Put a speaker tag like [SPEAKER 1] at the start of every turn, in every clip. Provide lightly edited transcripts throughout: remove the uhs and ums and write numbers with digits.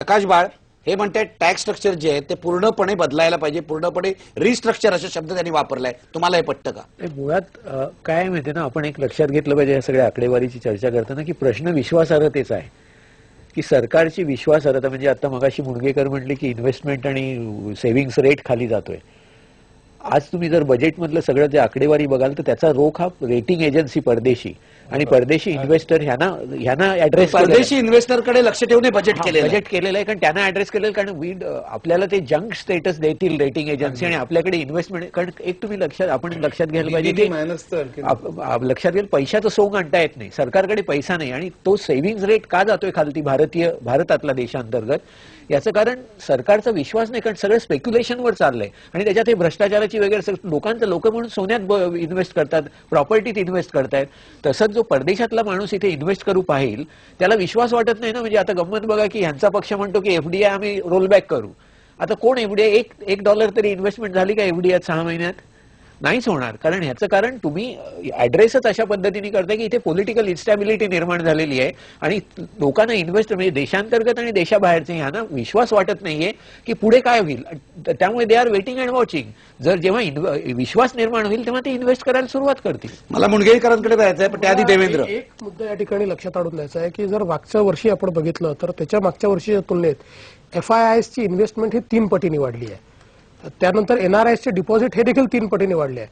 [SPEAKER 1] प्रकाश बाळ हे म्हणतात tax structure जे आहे ते पूर्णपणे बदलायला पाहिजे, पूर्णपणे रिस्ट्रक्चर असा शब्द त्यांनी वापरलाय. तुम्हाला हे पटतं का?
[SPEAKER 2] मुळात काय माहिती ना, आपण एक लक्षात घेतलं पाहिजे या सगळ्या आकडेवारीची चर्चा करताना की प्रश्न विश्वासार्हतेचा आहे, की सरकारची विश्वासार्हता म्हणजे आता मगाशी मुणगेकर म्हणले की इन्व्हेस्टमेंट आणि सेव्हिंग्स रेट खाली जातोय. आज तुम्ही जर बजेटमधलं सगळं जे आकडेवारी बघाल तर त्याचा रोख हा रेटिंग एजन्सी परदेशी आणि परदेशी इन्व्हेस्टर ह्यांना ऍड्रेस,
[SPEAKER 1] परदेशी इन्व्हेस्टरकडे लक्ष ठेवून बजेट केलेलं
[SPEAKER 2] आहे. कारण त्यांना ऍड्रेस केलेलं, कारण आपल्याला ते जंक स्टेटस देतील रेटिंग एजन्सी आणि आपल्याकडे इन्व्हेस्टमेंट. कारण एक तुम्ही आपण लक्षात घ्यायला पाहिजे की लक्षात घ्यायला पैशाचं सोंग आणता येत नाही, सरकारकडे पैसा नाही. आणि तो सेव्हिंग्ज रेट का जातोय खालती भारतातला देशांतर्गत, याचं कारण सरकारचा विश्वास नाही, कारण सगळं स्पेक्युलेशनवर चाललंय आणि त्याच्यात हे भ्रष्टाचाराची वगैरे लोक म्हणून सोन्यात इन्व्हेस्ट करतात, प्रॉपर्टीत इन्व्हेस्ट करतायत. तसंच जो परदेशातला माणूस इथे इन्व्हेस्ट करू पाहिल त्याला विश्वास वाटत नाही ना. म्हणजे आता गंमत बघा की ह्यांचा पक्ष म्हणतो की एफडीआय आम्ही रोलबॅक करू. आता कोण एफडीआय $1 तरी इन्व्हेस्टमेंट झाली का एफडीआय 6 महिन्यात? नाहीच होणार. कारण ह्याचं कारण तुम्ही ऍड्रेसच अशा पद्धतीने करताय की इथे पॉलिटिकल इन्स्टॅबिलिटी निर्माण झालेली आहे आणि लोकांना इन्व्हेस्ट म्हणजे देशांतर्गत आणि देशाबाहेरचे ह्यांना विश्वास वाटत नाहीये की पुढे काय होईल. त्यामुळे they are waiting and watching. जर जेव्हा विश्वास निर्माण होईल तेव्हा ते इन्व्हेस्ट करायला सुरुवात करतील.
[SPEAKER 1] मला मुणगेकरांकडे जायचं आहे, पण त्याआधी देवेंद्र,
[SPEAKER 3] एक मुद्दा या ठिकाणी लक्षात आणून द्यायचा आहे की जर मागच्या वर्षी आपण बघितलं तर त्याच्या मागच्या वर्षीच्या तुलनेत FIIs ची इन्व्हेस्टमेंट ही 3 पटीने वाढली आहे. त्यानंतर NRIs चे डिपॉझिट हे देखील 3 पटीने वाढले आहे.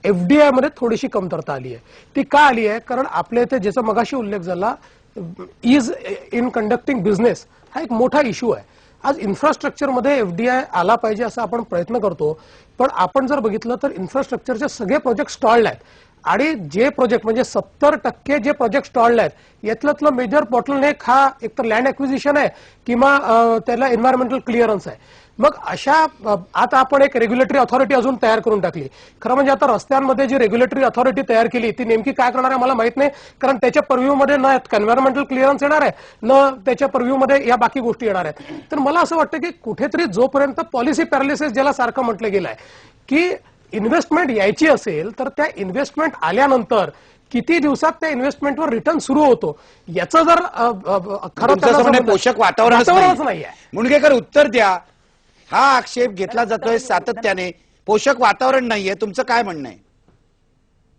[SPEAKER 3] FDI मध्ये थोडीशी कमतरता आली आहे. ती का आली आहे? कारण आपल्या इथे ज्याचा मगाशी उल्लेख झाला, इज इन कंडक्टिंग बिझनेस हा एक मोठा इश्यू आहे. आज इन्फ्रास्ट्रक्चरमध्ये FDI आला पाहिजे असा आपण प्रयत्न करतो, पण आपण जर बघितलं तर इन्फ्रास्ट्रक्चरचे सगळे प्रोजेक्ट स्टॉल्ड आहेत आणि जे प्रोजेक्ट म्हणजे 70% जे प्रोजेक्ट स्टॉल्ड आहेत यातलं मेजर बॉटलनेक हा एकतर लँड ॲक्विजिशन आहे किंवा त्याला एन्व्हायरमेंटल क्लिअरन्स आहे. मग अशा आता आपण एक रेग्युलेटरी अथॉरिटी अजून तयार करून टाकली. खरं म्हणजे आता रस्त्यांमध्ये जी रेग्युलेटरी अथॉरिटी तयार केली ती नेमकी काय करणार आहे मला माहित नाही, कारण त्याच्या पर्व्ह्यूमध्ये न एन्व्हायरमेंटल क्लिअरन्स येणार आहे न त्याच्या पर्व्ह्यूमध्ये या बाकी गोष्टी येणार आहेत. तर मला असं वाटतं की कुठेतरी जोपर्यंत पॉलिसी पॅरालिसिस ज्याला सारखं म्हटलं गेलं आहे की इन्व्हेस्टमेंट यायची असेल तर त्या इन्व्हेस्टमेंट आल्यानंतर किती दिवसात त्या इन्व्हेस्टमेंटवर रिटर्न सुरू होतो याचं जर खरं
[SPEAKER 1] पोषक वातावरणच नाही. मुणगेकर उत्तर द्या. हा आक्षेप घेतला जातोय सातत्याने, पोषक वातावरण नाहीये, तुमचं काय म्हणणं आहे?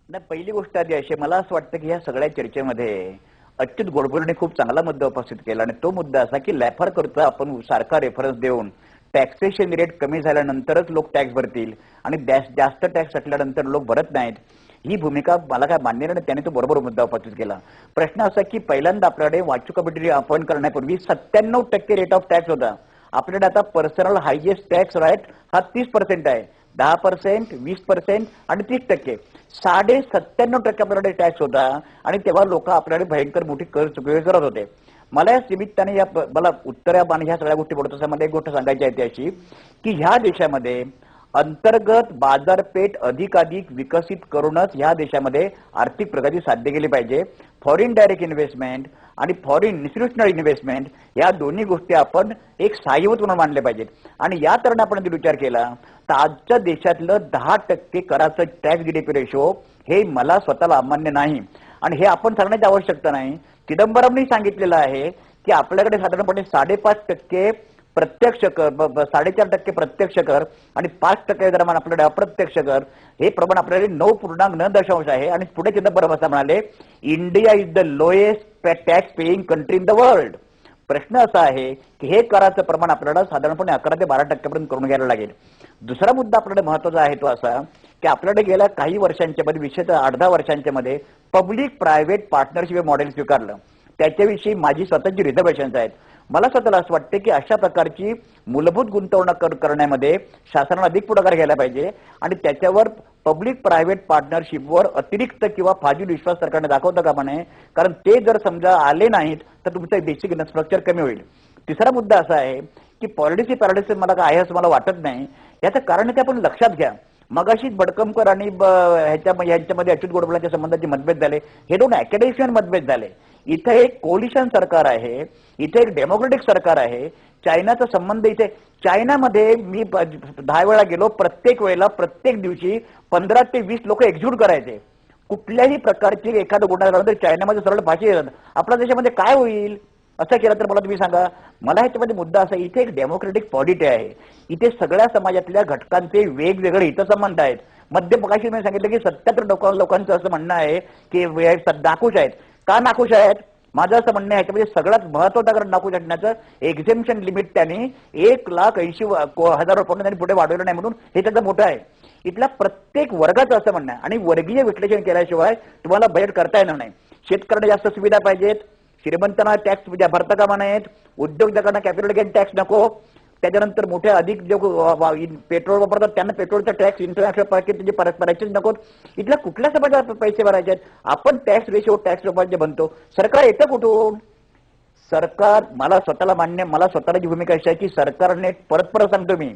[SPEAKER 4] नाही, पहिली गोष्ट आधी अशी, मला असं वाटतं की ह्या सगळ्या चर्चेमध्ये अच्युत गोडबोलेने खूप चांगला मुद्दा उपस्थित केला आणि तो मुद्दा असा की लॅफर करता आपण सारखा रेफरन्स देऊन टॅक्सेशन रेट कमी झाल्यानंतरच लोक टॅक्स भरतील आणि जास्त टॅक्स असल्यानंतर लोक भरत नाहीत, ही भूमिका मला काय मान्य नाही. त्याने तो बरोबर मुद्दा उपस्थित केला. प्रश्न असा की पहिल्यांदा आपल्याकडे वाचू कमिटी अपॉइंट करण्यापूर्वी 97% रेट ऑफ टॅक्स होता. आपल्याकडे आता पर्सनल हायएस्ट टॅक्स रेट हा 30% आहे. 10%, 20% आणि 30%. 97.5% आपल्याकडे टॅक्स होता आणि तेव्हा लोक आपल्याकडे भयंकर मोठी कर चुकवे करत होते. मला या निमित्ताने मला उत्तर आणि ह्या सगळ्या गोष्टी बोलत असताना मला एक गोष्ट सांगायची आहे ती अशी की ह्या देशामध्ये अंतर्गत बाजारपेठ अधिकाधिक विकसित करूनच ह्या देशामध्ये आर्थिक प्रगती साध्य केली पाहिजे. फॉरेन डायरेक्ट इन्व्हेस्टमेंट आणि फॉरेन इन्स्टिट्यूशनल इन्व्हेस्टमेंट या दोन्ही गोष्टी आपण एक साहाय्यवत म्हणून मानले पाहिजेत. आणि या तरुण आपण जर विचार केला तर आजच्या देशातलं 10% कराचं टॅक्स GDP रेशो हे मला स्वतःला अमान्य नाही आणि हे आपण सांगण्याची आवश्यकता नाही. चिदंबरमनी सांगितलेलं आहे की आपल्याकडे साधारणपणे 5.5% प्रत्यक्ष कर, 4.5% प्रत्यक्ष कर आणि 5% दरम्यान आपल्याकडे अप्रत्यक्ष कर, हे प्रमाण आपल्याकडे 9.9 आहे. आणि पुढे चिदंबरम असं म्हणाले, India is the lowest tax paying country in the world. प्रश्न असा आहे की हे कराचं प्रमाण आपल्याला साधारणपणे 11 ते 12% पर्यंत करून घ्यायला लागेल. दुसरा मुद्दा आपल्याकडे महत्वाचा आहे तो असा की आपल्याकडे गेल्या काही वर्षांच्या मध्ये, विशेषतः 8-10 वर्षांच्या मध्ये पब्लिक प्रायव्हेट पार्टनरशिप मॉडेल स्वीकारलं. त्याच्याविषयी माझी स्वतःची रिझर्वेशन्स आहेत. मला स्वतःला असं वाटतं की अशा प्रकारची मूलभूत गुंतवणूक करण्यामध्ये शासनाने अधिक पुढाकार घ्यायला पाहिजे आणि त्याच्यावर पब्लिक प्रायव्हेट पार्टनरशिपवर अतिरिक्त किंवा फाजील विश्वास सरकारने दाखवतं का म्हणे, कारण ते जर समजा आले नाहीत तर तुमचं बेसिक इन्फ्रास्ट्रक्चर कमी होईल. तिसरा मुद्दा असा आहे की पॉलिसी पॅरालिसिस मला काय आहे असं मला वाटत नाही. याचं कारण ते आपण लक्षात घ्या. मगाशीच बडकमकर आणि ह्यांच्यामध्ये अच्युत गोडबोलेंच्या संबंधाचे मतभेद झाले, हे दोन अकॅडमिशियन मतभेद झाले. इथे एक कोलिशन सरकार आहे, इथे एक डेमोक्रेटिक सरकार आहे. चायनाचा संबंध इथे, चायनामध्ये मी 10 वेळा गेलो, प्रत्येक वेळेला प्रत्येक दिवशी 15 ते 20 लोक एक्झिक्यूट करायचे. कुठल्याही प्रकारची एखादा गुन्हा झाला तर चायनामध्ये सरळ फाशी देतात. आपल्या देशामध्ये काय होईल? असं केलं तर मला तुम्ही सांगा, मला ह्याच्यामध्ये मुद्दा असा, इथे एक डेमोक्रेटिक पॉलिटी आहे, इथे सगळ्या समाजातल्या घटकांचे वेगवेगळे हितसंबंध आहेत. मध्य प्रकाशी मी सांगितलं की 77 लोकांचं असं म्हणणं आहे की नाखुश आहेत. का नाखुश आहेत? माझं असं म्हणणं आहे ह्याच्यामध्ये सगळ्यात महत्वाचं कारण नाखुश हटण्याचं एक्झेम्पशन लिमिट त्यांनी 1,80,000 रुपयांनी पुढे वाढवलं नाही म्हणून हे त्याचं मोठं आहे. इथल्या प्रत्येक वर्गाचं असं म्हणणं आहे. आणि वर्गीय विश्लेषण केल्याशिवाय तुम्हाला बजेट करता येणार नाही. शेतकऱ्यांना जास्त सुविधा पाहिजेत, श्रीमंतांना टॅक्स भरता कामा नयेत, उद्योजकांना कॅपिटल गेन टॅक्स नको, त्याच्यानंतर मोठ्या अधिक जे पेट्रोल वापरतात त्यांना पेट्रोलचा टॅक्स, इंटरनॅशनल पॅकेज भरायचेच नकोत. इथल्या कुठल्या समाजात पैसे भरायचे आहेत? आपण टॅक्स रेशो टॅक्स जे बनतो, सरकार येतं कुठून? सरकार, मला स्वतःला जी भूमिका अशी आहे की सरकारने परत सांगतो मी,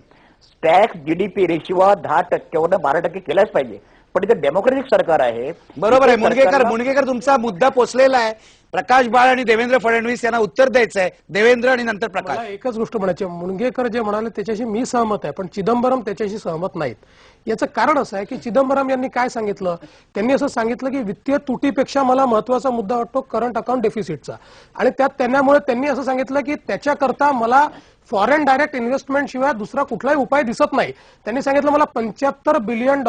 [SPEAKER 4] टॅक्स जीडीपी रेशिओ 10% 12% केलाच पाहिजे. पण इथे डेमोक्रेटिक सरकार आहे.
[SPEAKER 1] बरोबर आहे. मुणगेकर तुमचा मुद्दा पोचलेला आहे. प्रकाश बाळ आणि देवेंद्र फडणवीस यांना उत्तर द्यायचं आहे. देवेंद्र आणि नंतर प्रकाश.
[SPEAKER 3] मला एकच गोष्ट म्हणायची, मुणगेकर जे म्हणाले त्याच्याशी मी सहमत आहे, पण चिदंबरम त्याच्याशी सहमत नाहीत. याचं कारण असं आहे की चिदंबरम यांनी काय सांगितलं, त्यांनी असं सांगितलं की वित्तीय तुटीपेक्षा मला महत्वाचा मुद्दा वाटतो करंट अकाउंट डेफिसिटचा. आणि त्यामुळे त्यांनी असं सांगितलं की त्याच्याकरता मला फॉरेन डायरेक्ट इन्व्हेस्टमेंट शिवाय दुसरा कुठलाही उपाय दिसत नाही. त्यांनी सांगितलं मला $75 बिलियन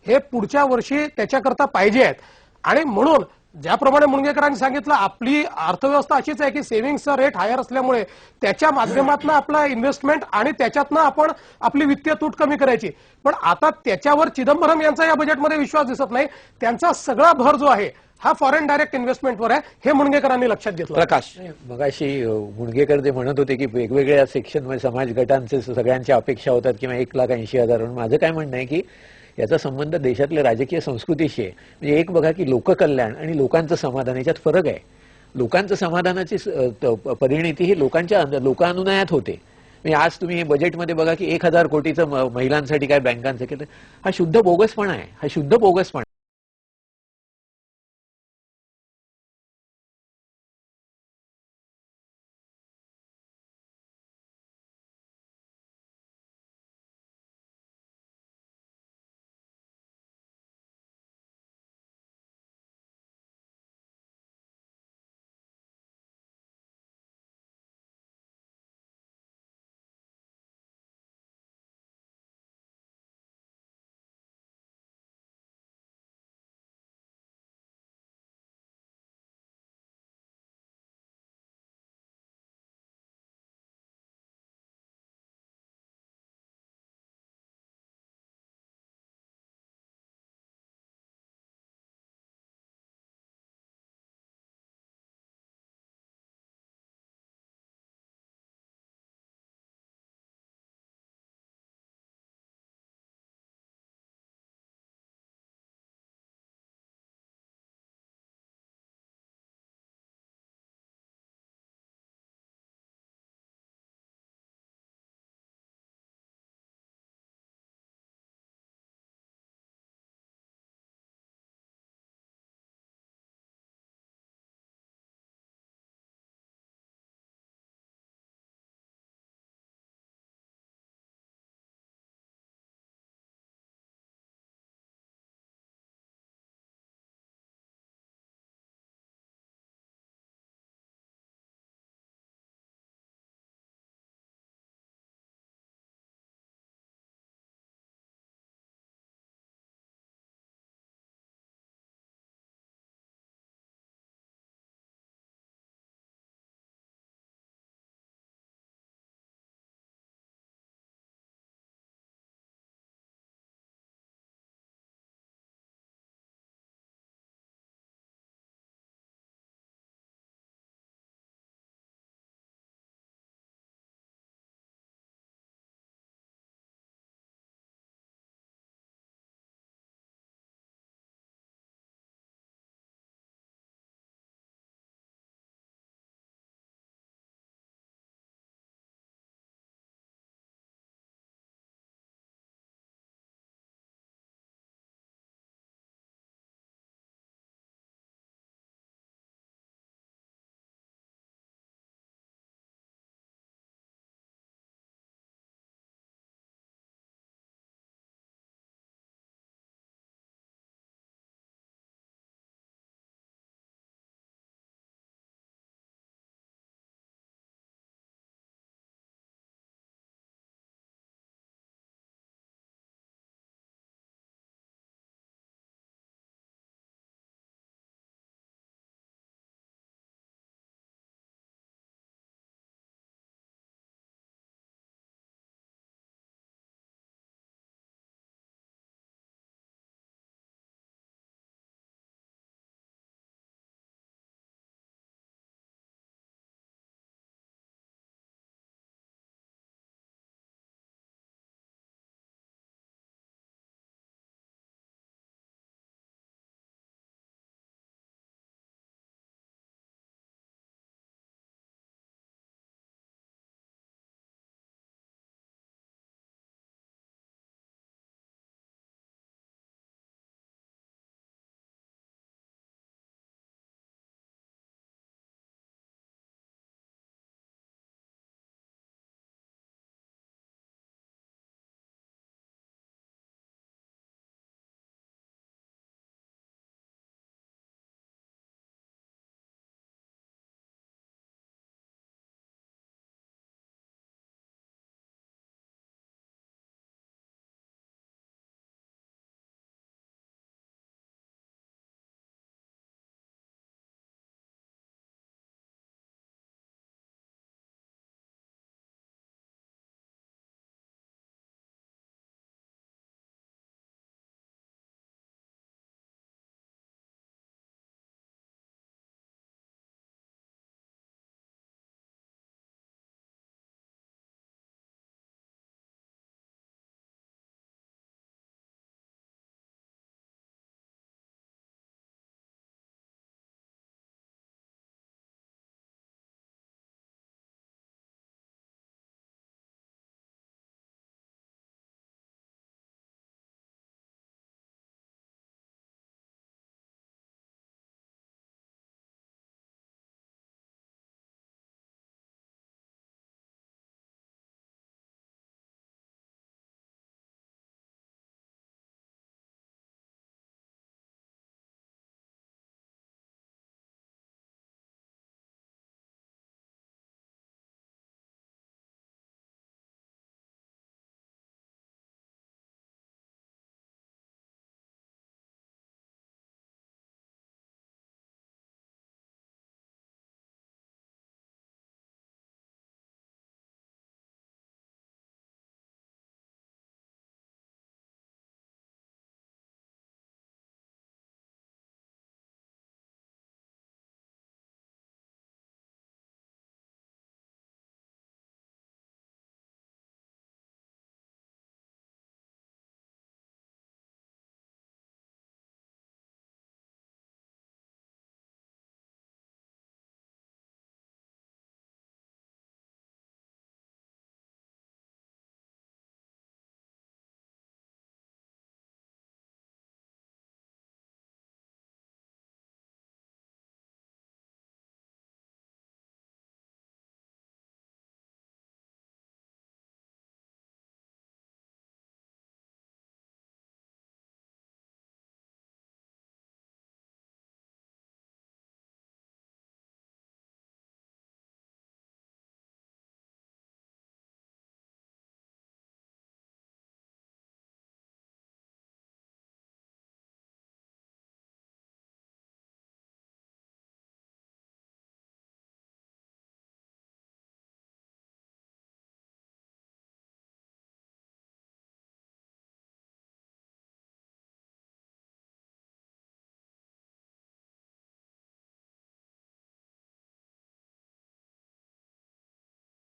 [SPEAKER 3] हे पुढच्या वर्षी त्याच्याकरता पाहिजे आहेत. आणि म्हणून ज्याप्रमाणे मुणगेकरांनी सांगितलं, आपली अर्थव्यवस्था अशीच आहे की सेव्हिंगचा रेट हायर असल्यामुळे त्याच्या माध्यमातून आपला इन्व्हेस्टमेंट आणि त्याच्यातनं आपण आपली वित्तीय तूट कमी करायची. पण आता त्याच्यावर चिदंबरम यांचा या बजेटमध्ये विश्वास दिसत नाही. त्यांचा सगळा भर जो आहे हा फॉरेन डायरेक्ट इन्व्हेस्टमेंटवर आहे, हे मुणगेकरांनी लक्षात घेतलं.
[SPEAKER 1] प्रकाश,
[SPEAKER 2] मगाशी मुणगेकर जे म्हणत होते की वेगवेगळ्या सेक्शनमध्ये समाज गटांचे सगळ्यांच्या अपेक्षा होतात किंवा 1,80,000. माझं काय म्हणणं आहे की याचा संबंध देशातल्या राजकीय संस्कृतीशी आहे. म्हणजे एक बघा की लोककल्याण आणि लोकांचं समाधान याच्यात फरक आहे. लोकांचं समाधानाची परिणिती ही लोकानुनयात होते. म्हणजे आज तुम्ही हे बजेटमध्ये बघा की 1,000 कोटीचं महिलांसाठी काय बँकांचं केलं, हा शुद्ध बोगसपणा आहे.